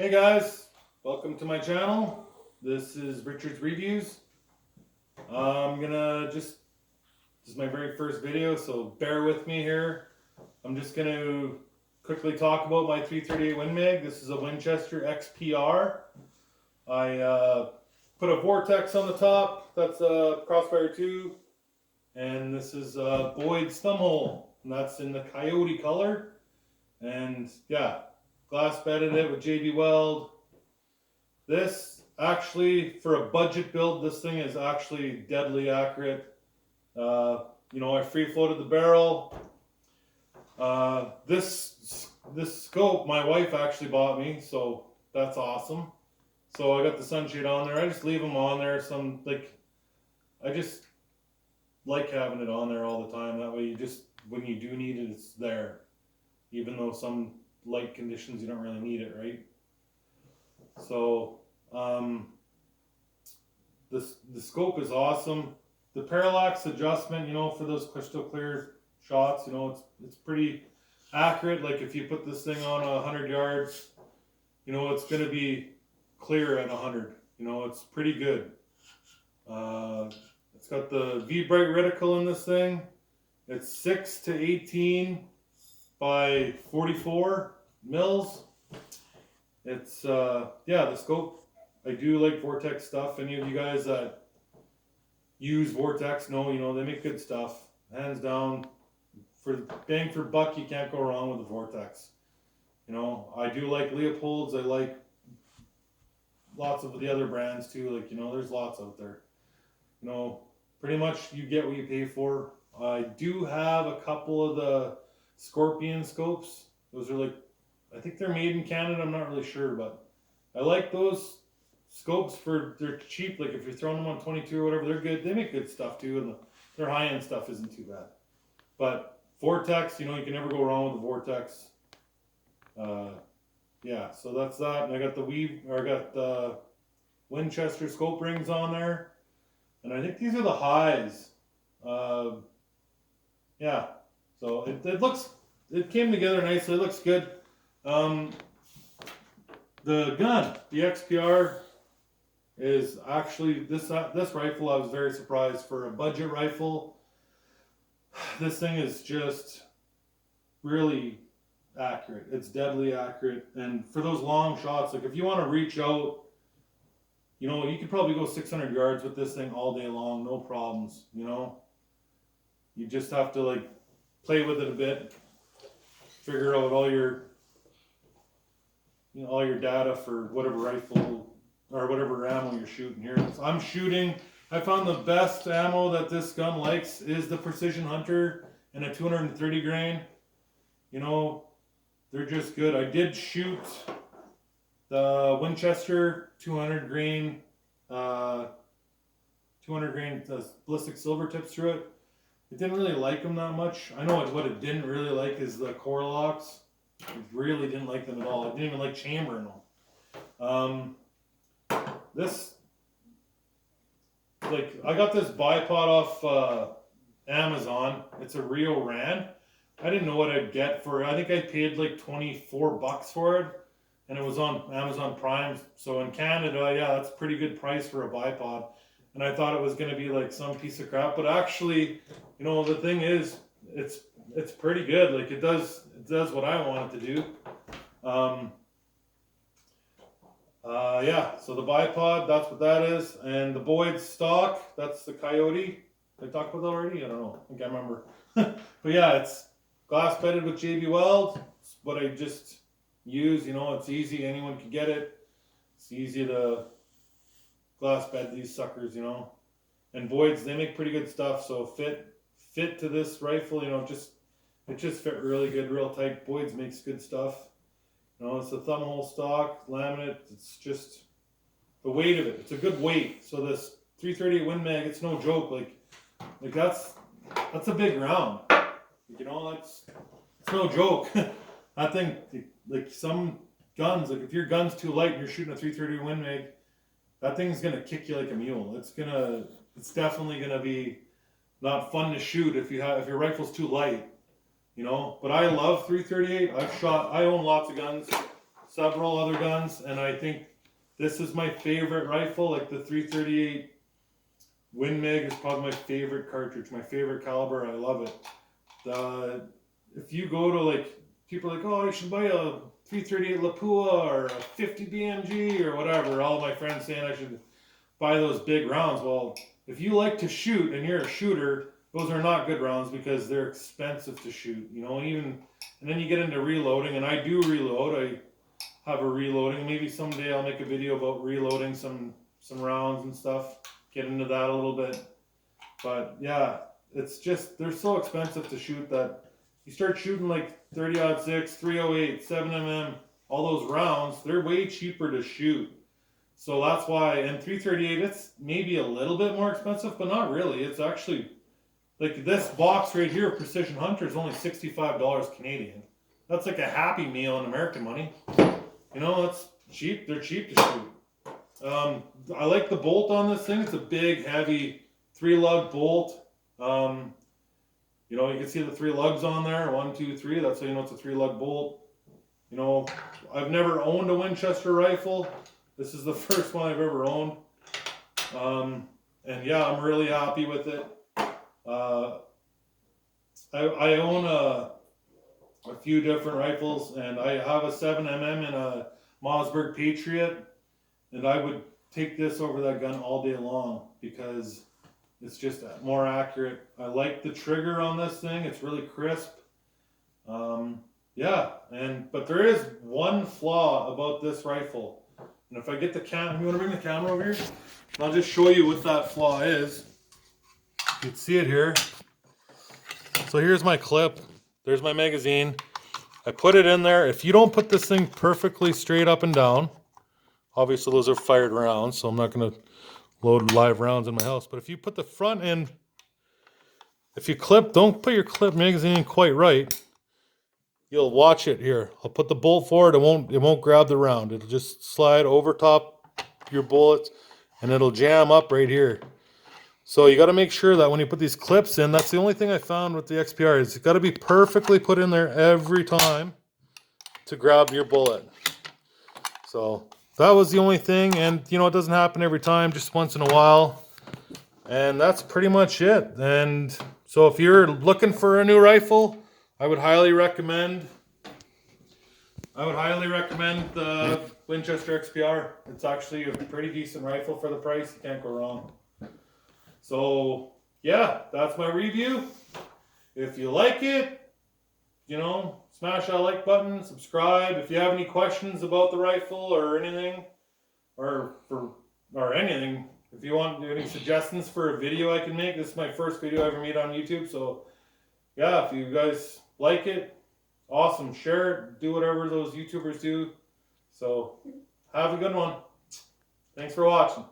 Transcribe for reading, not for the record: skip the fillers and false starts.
Hey guys, welcome to my channel. This is Richard's Reviews. This is my very first video, so bear with me here. I'm just gonna quickly talk about my 338 Win Mag. This is a Winchester XPR. I put a Vortex on the top, that's a Crossfire 2, and this is Boyd's thumb hole, and that's in the coyote color. And yeah, glass bedded it with JB Weld. This actually, for a budget build, this thing is actually deadly accurate. I free floated the barrel. This scope my wife actually bought me, so that's awesome. So I got the sunshade on there. I just leave them on there. I just like having it on there all the time. That way, when you do need it, it's there. Even though some light conditions you don't really need it, right? So the scope is awesome. The parallax adjustment, for those crystal clear shots, it's pretty accurate. Like if you put this thing on 100 yards, it's going to be clear at 100. It's pretty good. It's got the V-Bright reticle in this thing. It's 6 to 18 by 44 mils. It's the scope. I do like Vortex stuff. Any of you guys that use Vortex know, they make good stuff. Hands down, for bang for buck, you can't go wrong with the Vortex. I do like Leopold's. I like lots of the other brands too. There's lots out there. Pretty much you get what you pay for. I do have a couple of the Scorpion scopes. Those are I think they're made in Canada. I'm not really sure, but I like those scopes they're cheap. Like if you're throwing them on 22 or whatever, they're good. They make good stuff too, and their high-end stuff isn't too bad. But Vortex, you can never go wrong with the Vortex. So that's that. And I got the Winchester scope rings on there, and I think these are the highs. So it came together nicely. It looks good. The gun, the XPR, is actually this rifle. I was very surprised for a budget rifle. This thing is just really accurate. It's deadly accurate, and for those long shots, like if you want to reach out, you could probably go 600 yards with this thing all day long, no problems. You just have to play with it a bit, figure out all your data for whatever rifle or whatever ammo you're shooting here. I found the best ammo that this gun likes is the Precision Hunter and a 230 grain. They're just good. I did shoot the Winchester 200 grain ballistic silver tips through it. It didn't really like them that much. I know what it didn't really like is the core locks. I really didn't like them at all. I didn't even like chambering them. I got this bipod off Amazon. It's a Rio Ran. I didn't know what I'd get for it. I think I paid $24 for it, and it was on Amazon Prime. So in Canada, that's a pretty good price for a bipod. And I thought it was going to be some piece of crap, but actually, the thing is, it's pretty good. It does what I want it to do. So the bipod, that's what that is. And the Boyd's stock, that's the Coyote. Did I talk about that already? I don't know. I can't remember. But yeah, it's glass bedded with JB Weld. It's what I just use. It's easy. Anyone can get it. It's easy to glass bed these suckers, And Boyd's, they make pretty good stuff. So fit to this rifle, it just fit really good, real tight. Boyd's makes good stuff. It's a thumb hole stock, laminate. It's just the weight of it. It's a good weight. So this 338 Win Mag, it's no joke. That's a big round. It's no joke. That thing, some guns, if your gun's too light and you're shooting a 338 Win Mag, that thing's gonna kick you like a mule. It's definitely gonna be not fun to shoot if your rifle's too light. But I love 338. I own lots of guns, several other guns, and I think this is my favorite rifle. Like the 338 Win Mag is probably my favorite cartridge, my favorite caliber. I love it. If you go to like, people are like, oh, you should buy a 338 Lapua or a 50 BMG or whatever. All of my friends saying I should buy those big rounds. Well, if you like to shoot and you're a shooter, those are not good rounds because they're expensive to shoot. You know, and then you get into reloading, and I do reload. I have a reloading. Maybe someday I'll make a video about reloading some rounds and stuff. Get into that a little bit. But yeah, it's just, they're so expensive to shoot that you start shooting like 30-06, 308, 7mm, all those rounds, they're way cheaper to shoot. So that's why, and 338, it's maybe a little bit more expensive, but not really. It's actually, like this box right here, Precision Hunter, is only $65 Canadian. That's like a Happy Meal in American money. You know, it's cheap. They're cheap to shoot. I like the bolt on this thing. It's a big, heavy 3-lug bolt. You know, you can see the 3 lugs on there. 1, 2, 3. That's how you know it's a 3-lug bolt. You know, I've never owned a Winchester rifle. This is the first one I've ever owned. And yeah, I'm really happy with it. I own a few different rifles, and I have a 7mm and a Mossberg Patriot, and I would take this over that gun all day long because it's just more accurate. I like the trigger on this thing. It's really crisp. Yeah, but there is one flaw about this rifle. And if I get the camera, you want to bring the camera over here? I'll just show you what that flaw is. You can see it here. So here's my clip. There's my magazine. I put it in there. If you don't put this thing perfectly straight up and down, obviously those are fired rounds, so I'm not going to load live rounds in my house. But if you put the front end, if you don't put your clip magazine quite right, you'll watch it here. I'll put the bolt forward. It won't grab the round. It'll just slide over top your bullets, and it'll jam up right here. So you got to make sure that when you put these clips in, that's the only thing I found with the XPR is it's got to be perfectly put in there every time to grab your bullet. So that was the only thing, and you know, it doesn't happen every time, just once in a while. And that's pretty much it. And so if you're looking for a new rifle, I would highly recommend the Winchester XPR. It's actually a pretty decent rifle for the price. You can't go wrong. So yeah, that's my review. If you like it, you know, smash that like button, subscribe. If you have any questions about the rifle or anything, or anything, if you want any suggestions for a video I can make, this is my first video I ever made on YouTube. So yeah, if you guys like it, awesome. Share it, do whatever those YouTubers do. So have a good one. Thanks for watching.